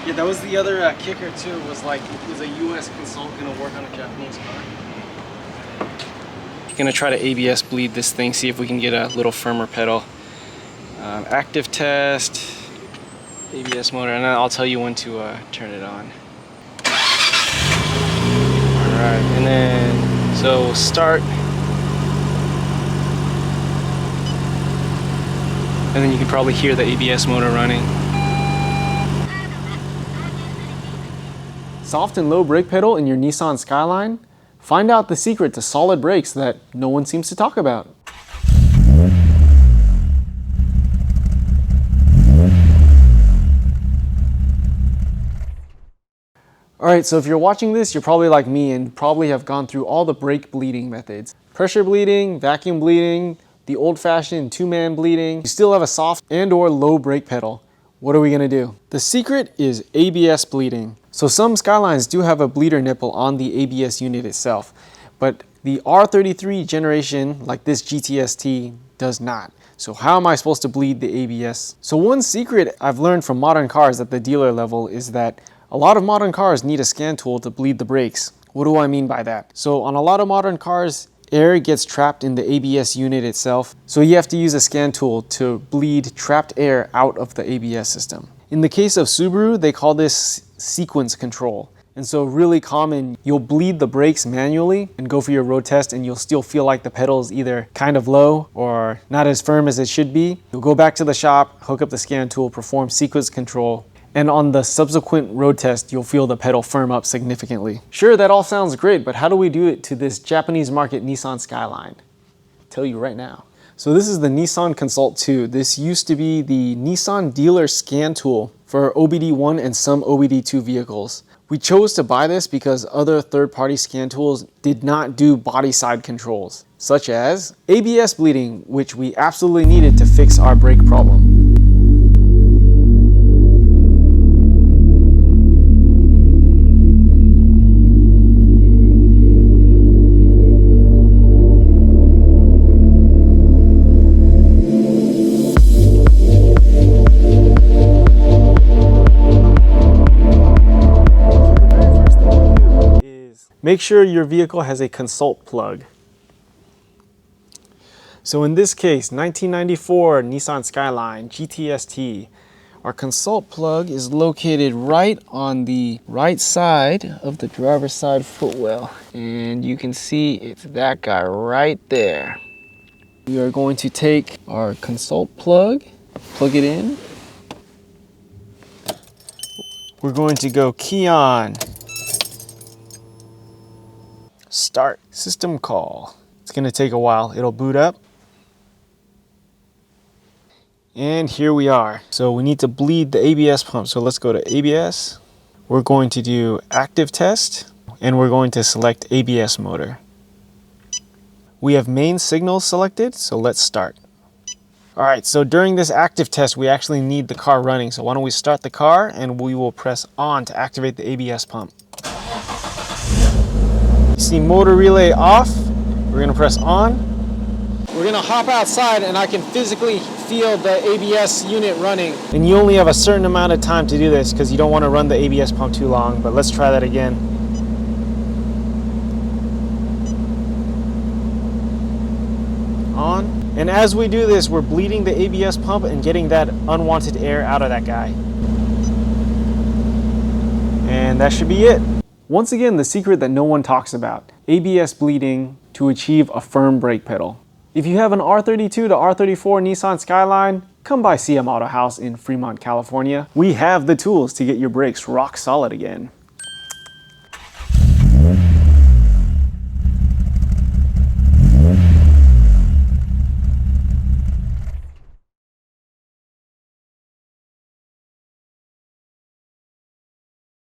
Yeah, that was the other kicker too, was like, is a US consultant gonna work on a Japanese car? Gonna try to ABS bleed this thing, see if we can get a little firmer pedal. Active test, ABS motor, and then I'll tell you when to turn it on. Alright, and then, so start. And then you can probably hear the ABS motor running. Soft and low brake pedal in your Nissan Skyline? Find out the secret to solid brakes that no one seems to talk about. Alright, so if you're watching this, you're probably like me and probably have gone through all the brake bleeding methods. Pressure bleeding, vacuum bleeding, the old-fashioned two-man bleeding. You still have a soft and or low brake pedal. What are we gonna do? The secret is ABS bleeding. So some Skylines do have a bleeder nipple on the ABS unit itself, but the R33 generation, like this GTST, does not. So how am I supposed to bleed the ABS? So one secret I've learned from modern cars at the dealer level is that a lot of modern cars need a scan tool to bleed the brakes. What do I mean by that? So on a lot of modern cars, air gets trapped in the ABS unit itself, so you have to use a scan tool to bleed trapped air out of the ABS system. In the case of Subaru, they call this sequence control. And so really common, you'll bleed the brakes manually and go for your road test and you'll still feel like the pedal is either kind of low or not as firm as it should be. You'll go back to the shop, hook up the scan tool, perform sequence control, and on the subsequent road test, you'll feel the pedal firm up significantly. Sure, that all sounds great, but how do we do it to this Japanese market Nissan Skyline? I'll tell you right now. So this is the Nissan Consult II. This used to be the Nissan dealer scan tool for OBD1 and some OBD2 vehicles. We chose to buy this because other third-party scan tools did not do body side controls, such as ABS bleeding, which we absolutely needed to fix our brake problem. Make sure your vehicle has a consult plug. So in this case, 1994 Nissan Skyline GTST. Our consult plug is located right on the right side of the driver's side footwell. And you can see it's that guy right there. We are going to take our consult plug, plug it in. We're going to go key on. Start system call. It's going to take a while. It'll boot up. And here we are. So we need to bleed the ABS pump. So let's go to ABS. We're going to do active test and we're going to select ABS motor. We have main signal selected, so let's start. All right, so during this active test, we actually need the car running. So why don't we start the car and we will press on to activate the ABS pump. See motor relay off, we're gonna press on. We're gonna hop outside and I can physically feel the ABS unit running. And you only have a certain amount of time to do this because you don't wanna run the ABS pump too long, but let's try that again. On. And as we do this, we're bleeding the ABS pump and getting that unwanted air out of that guy. And that should be it. Once again, the secret that no one talks about, ABS bleeding to achieve a firm brake pedal. If you have an R32 to R34 Nissan Skyline, come by CM Autohaus in Fremont, California. We have the tools to get your brakes rock solid again.